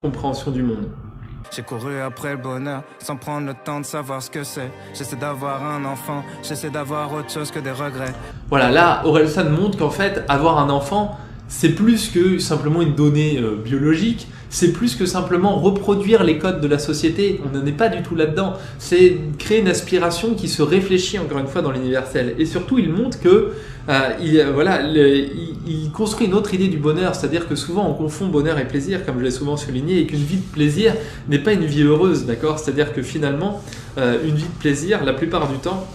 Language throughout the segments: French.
compréhension du monde. J'ai couru après le bonheur, sans prendre le temps de savoir ce que c'est. J'essaie d'avoir un enfant, j'essaie d'avoir autre chose que des regrets. Voilà, là, Orelsan montre qu'en fait, avoir un enfant, c'est plus que simplement une donnée biologique, c'est plus que simplement reproduire les codes de la société. On n'en est pas du tout là-dedans. C'est créer une aspiration qui se réfléchit encore une fois dans l'universel. Et surtout, il montre que il construit une autre idée du bonheur. C'est-à-dire que souvent, on confond bonheur et plaisir, comme je l'ai souvent souligné, et qu'une vie de plaisir n'est pas une vie heureuse, d'accord ? C'est-à-dire que finalement, une vie de plaisir, la plupart du temps,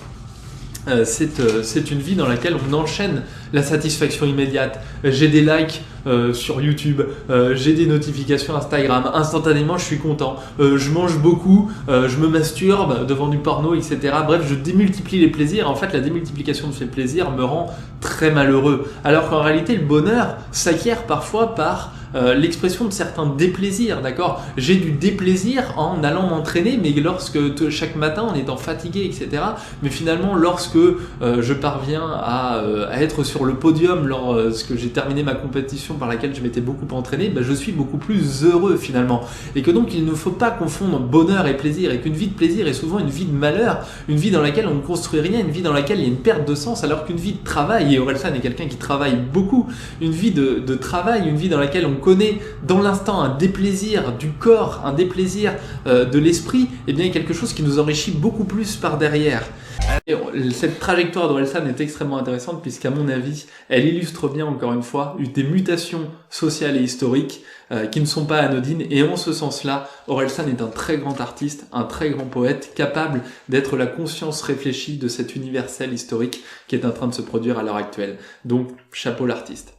c'est une vie dans laquelle on enchaîne la satisfaction immédiate. J'ai des likes sur YouTube, j'ai des notifications Instagram, instantanément je suis content, je mange beaucoup, je me masturbe devant du porno, etc. Bref, je démultiplie les plaisirs. En fait, la démultiplication de ces plaisirs me rend très malheureux. Alors qu'en réalité, le bonheur s'acquiert parfois par l'expression de certains déplaisirs, d'accord ? J'ai du déplaisir en allant m'entraîner, mais chaque matin en étant fatigué, etc. Mais finalement, lorsque je parviens à être sur le podium lorsque j'ai terminé ma compétition par laquelle je m'étais beaucoup entraîné, je suis beaucoup plus heureux finalement. Et que donc il ne faut pas confondre bonheur et plaisir, et qu'une vie de plaisir est souvent une vie de malheur, une vie dans laquelle on ne construit rien, une vie dans laquelle il y a une perte de sens, alors qu'une vie de travail, et Orelsan est quelqu'un qui travaille beaucoup, une vie de travail, une vie dans laquelle on connaît dans l'instant un déplaisir du corps, un déplaisir de l'esprit, et bien quelque chose qui nous enrichit beaucoup plus par derrière. Et cette trajectoire d'Orelsan est extrêmement intéressante puisqu'à mon avis, elle illustre bien encore une fois des mutations sociales et historiques qui ne sont pas anodines, et en ce sens-là, Orelsan est un très grand artiste, un très grand poète, capable d'être la conscience réfléchie de cet universel historique qui est en train de se produire à l'heure actuelle. Donc, chapeau l'artiste.